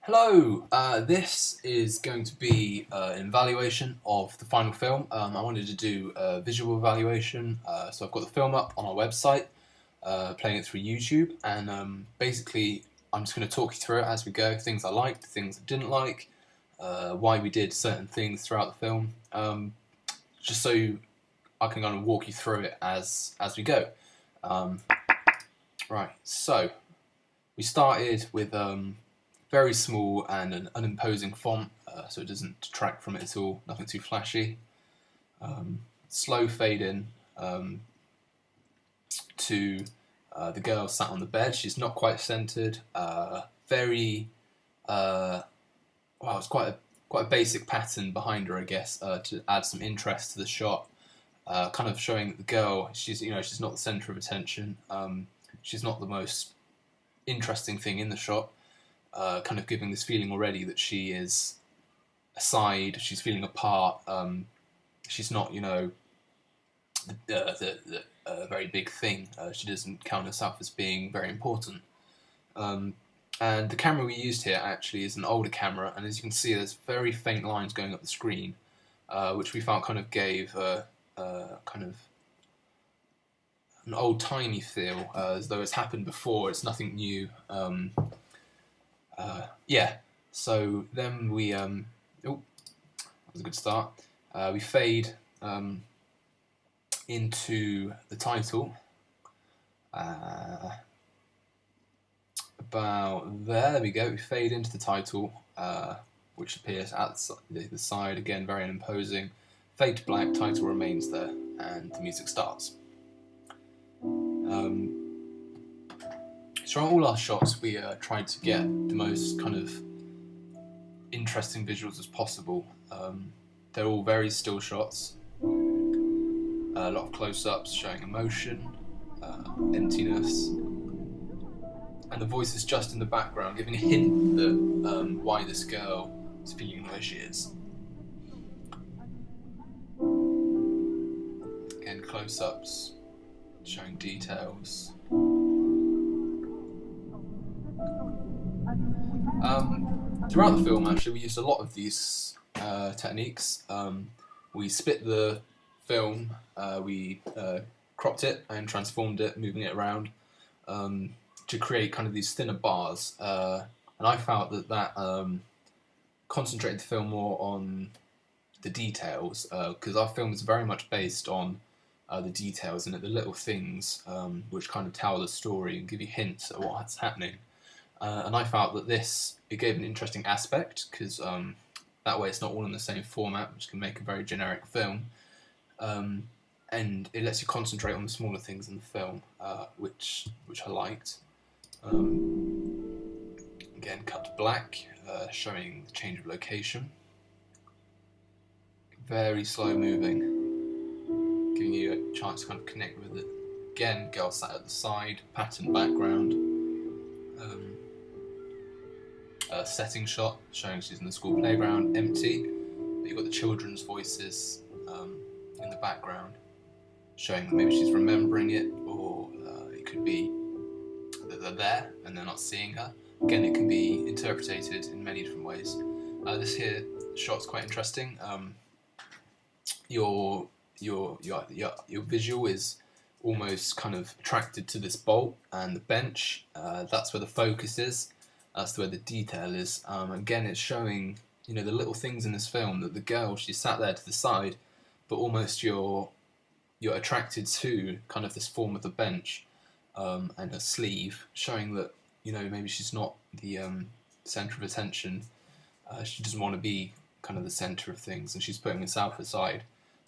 Hello, this is going to be an evaluation of the final film. I wanted to do a visual evaluation, so I've got the film up on our website, playing it through YouTube, and basically I'm just going to talk you through it as we go, things I liked, things I didn't like, why we did certain things throughout the film, just so I can kind of walk you through it as we go. Right, so we started with very small and an unimposing font, so it doesn't detract from it at all, nothing too flashy. Slow fade in to the girl sat on the bed. She's not quite centered. Very, it's quite a basic pattern behind her, I guess, to add some interest to the shot. Kind of showing that the girl, she's not the center of attention. She's not the most interesting thing in the shot. Kind of giving this feeling already that she is aside, she's feeling apart. She's not, the very big thing. She doesn't count herself as being very important. And the camera we used here actually is an older camera, and as you can see, there's very faint lines going up the screen, which we felt kind of gave kind of an old-timey feel, as though it's happened before. It's nothing new. So then we, that was a good start. We fade into the title, about there we go. We fade into the title, which appears at the side, again very unimposing. Fade to black, title remains there, and the music starts. Throughout all our shots, we tried to get the most kind of interesting visuals as possible. They're all very still shots, a lot of close-ups showing emotion, emptiness, and the voice is just in the background, giving a hint that why this girl is feeling the way she is. Again, close-ups showing details. Throughout the film, actually, we used a lot of these techniques. We split the film, we cropped it and transformed it, moving it around to create kind of these thinner bars. And I felt that concentrated the film more on the details, because our film is very much based on the details and the little things which kind of tell the story and give you hints at what's happening. And I felt that it gave an interesting aspect, because that way it's not all in the same format, which can make a very generic film. And it lets you concentrate on the smaller things in the film, which I liked. Again, cut to black, showing the change of location. Very slow moving, giving you a chance to kind of connect with it. Again, girl sat at the side, pattern background. Setting shot showing she's in the school playground, empty, but you've got the children's voices in the background, showing that maybe she's remembering it, or it could be that they're there and they're not seeing her. Again, it can be interpreted in many different ways. This here shot's quite interesting. Your visual is almost kind of attracted to this bolt and the bench. That's where the focus is. That's where the detail is. Again, it's showing, the little things in this film, that the girl, she sat there to the side, but almost you're attracted to kind of this form of the bench and her sleeve, showing that, maybe she's not the centre of attention. She doesn't want to be kind of the centre of things, and she's putting herself aside.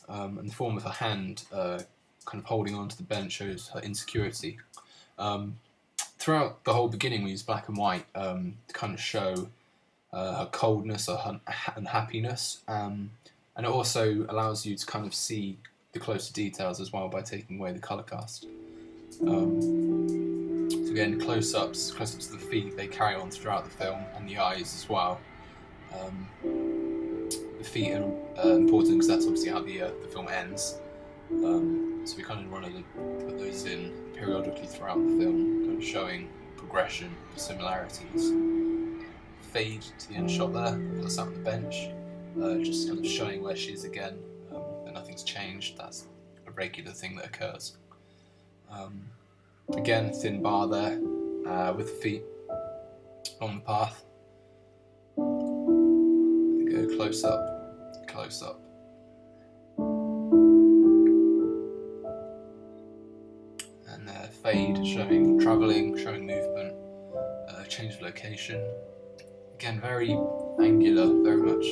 And the form of her hand kind of holding onto the bench shows her insecurity. Throughout the whole beginning, we use black and white to kind of show her coldness or her unhappiness, and it also allows you to kind of see the closer details as well by taking away the colour cast. So again, close-ups of the feet, they carry on throughout the film, and the eyes as well. The feet are important because that's obviously how the film ends. So we kind of wanted to put those in periodically throughout the film, kind of showing progression, similarities. fade to the end shot there, of her sat on the bench, just kind of showing where she is again, that nothing's changed. That's a regular thing that occurs. Again, thin bar there, with feet on the path. There we go, close up, close up. And fade, showing travelling, showing movement, change of location. Again, very angular, very much,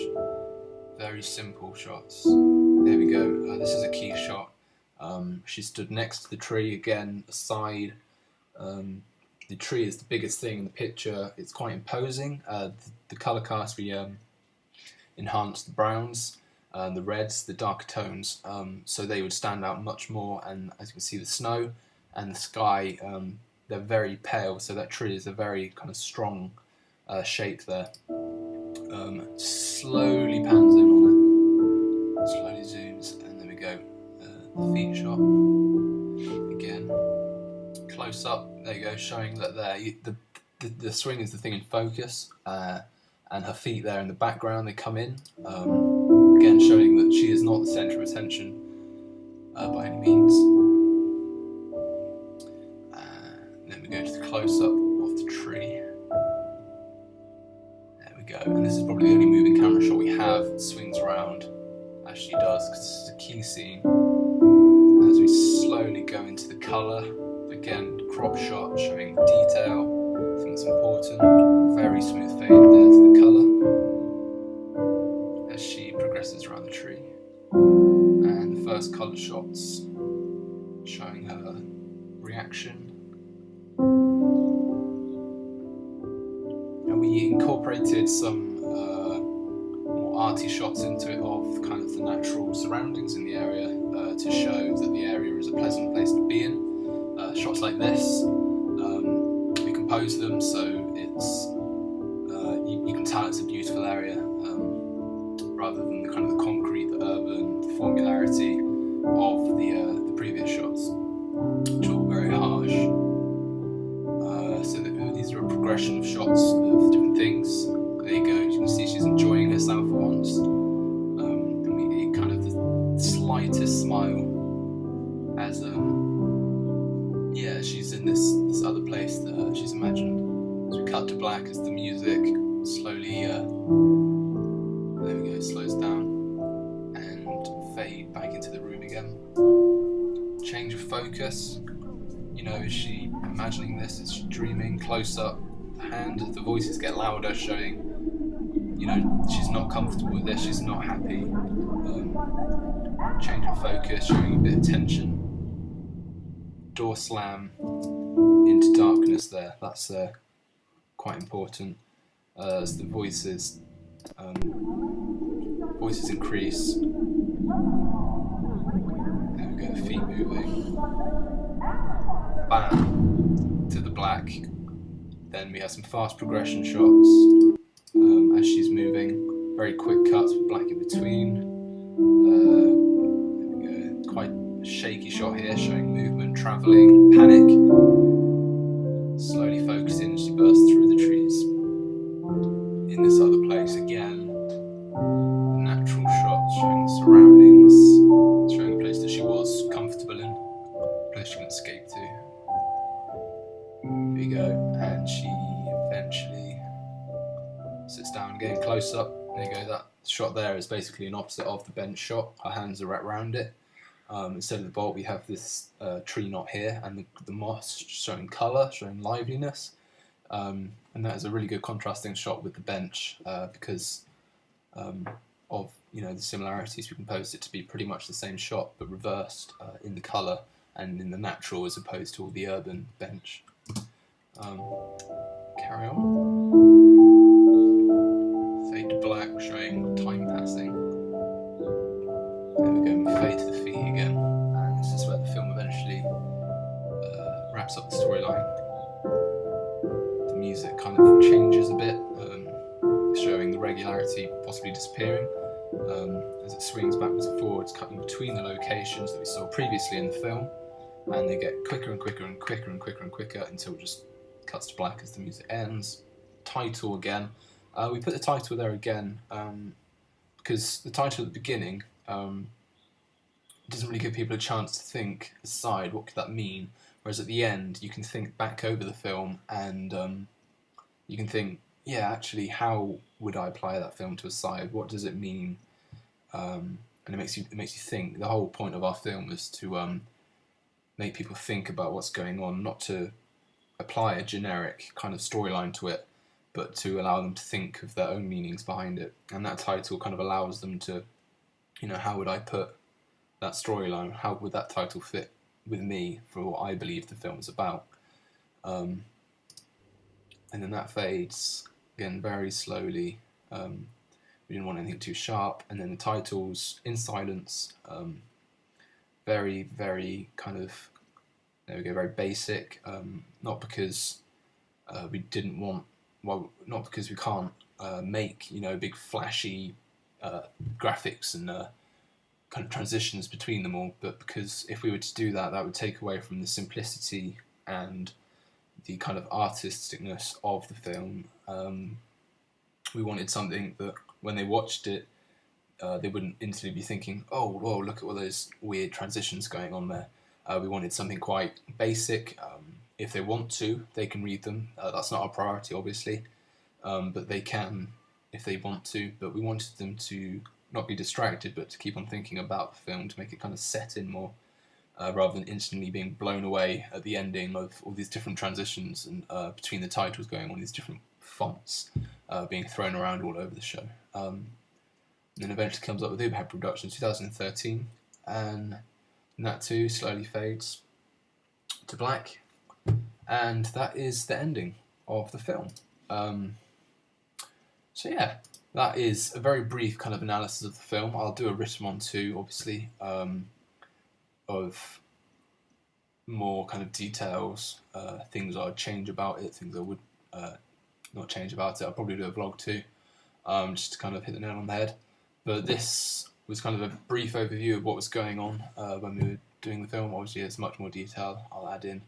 very simple shots. There we go, this is a key shot. She stood next to the tree, again, aside. The tree is the biggest thing in the picture. It's quite imposing. The colour cast, we enhanced the browns, the reds, the darker tones, so they would stand out much more. And as you can see, the snow and the sky, they're very pale, so that tree is a very kind of strong shape there. Slowly pans in on it, slowly zooms, and there we go. The feet shot again, close up. There you go, showing that there the swing is the thing in focus, and her feet there in the background, they come in. Again, showing that she is not the centre of attention by any means. Then we go to the close up of the tree. There we go, and this is probably the only moving camera shot we have. It swings around as she does, because this is a key scene. As we slowly go into the colour, again, crop shot showing detail, I think it's important. Very smooth fade there to the colour as she progresses around the tree. And the first colour shots showing her reaction. And we incorporated some more arty shots into it of kind of the natural surroundings in the area to show that the area is a pleasant place to be in. Shots like this, we compose them so it's you can tell it's a beautiful area, rather than the kind of the concrete, the urban, the formularity of the previous shots, which are all very harsh. So these are a progression of shots of different things. There you go. You can see she's enjoying herself for once, and we get kind of the slightest smile as yeah, she's in this other place that she's imagined. As we cut to black, as the music slowly, there we go, slows down, and fade back into the room again. Change of focus. You know, is she imagining this? Is she dreaming? Close up, the hand, as the voices get louder, showing, you know, she's not comfortable with this, she's not happy. Change of focus, showing a bit of tension. Door slam into darkness there, that's quite important, as the voices increase. There we go, feet moving. Bam, to the black. Then we have some fast progression shots as she's moving, very quick cuts with black in between. There we go, quite a shaky shot here, showing movement, travelling, panic. Slowly focusing as she bursts through the trees. In this other place again, natural shots showing the surroundings, showing a place that she was comfortable in, a place she can escape to. There we go, and she eventually sits down again, close up. There you go, that shot there is basically an opposite of the bench shot. Her hands are wrapped around it. Instead of the bolt, we have this tree knot here, and the moss showing colour, showing liveliness. And that is a really good contrasting shot with the bench because of, you know, the similarities. We composed it to be pretty much the same shot, but reversed in the colour and in the natural as opposed to all the urban bench. Carry on. Fade to black, showing time passing. There we go, fade to the feet again, and this is where the film eventually wraps up the storyline. The music kind of changes a bit, showing the regularity possibly disappearing as it swings backwards and forwards, cutting between the locations that we saw previously in the film, and they get quicker and quicker and quicker and quicker and quicker until it just cuts to black as the music ends. Title again, We put the title there again because the title at the beginning doesn't really give people a chance to think aside what could that mean, whereas at the end you can think back over the film and you can think, yeah, actually, how would I apply that film to a side? What does it mean? And it makes you think. The whole point of our film is to make people think about what's going on, not to apply a generic kind of storyline to it, but to allow them to think of their own meanings behind it. And that title kind of allows them to, how would I put that storyline? How would that title fit with me for what I believe the film is about? And then that fades again very slowly. We didn't want anything too sharp, and then the titles in silence, very, very kind of, there we go, very basic. Not because we didn't want, well, not because we can't make big flashy graphics and kind of transitions between them all, but because if we were to do that, that would take away from the simplicity and the kind of artisticness of the film. We wanted something that when they watched it, they wouldn't instantly be thinking, oh, whoa, look at all those weird transitions going on there. We wanted something quite basic. If they want to, they can read them. That's not our priority, obviously, but they can if they want to. But we wanted them to not be distracted, but to keep on thinking about the film, to make it kind of set in more, rather than instantly being blown away at the ending of all these different transitions and between the titles going on, these different fonts being thrown around all over the show. And then eventually comes up with Uberhead Productions 2013, and that too slowly fades to black, and that is the ending of the film. So yeah, that is a very brief kind of analysis of the film. I'll do a written one too, obviously, of more kind of details, things I'd change about it, things I would not change about it. I'll probably do a vlog too, just to kind of hit the nail on the head. But this was kind of a brief overview of what was going on when we were doing the film. Obviously, there's much more detail I'll add in.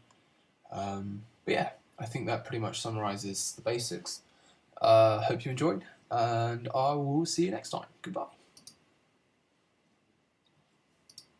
But yeah, I think that pretty much summarises the basics. Hope you enjoyed, and I will see you next time. Goodbye.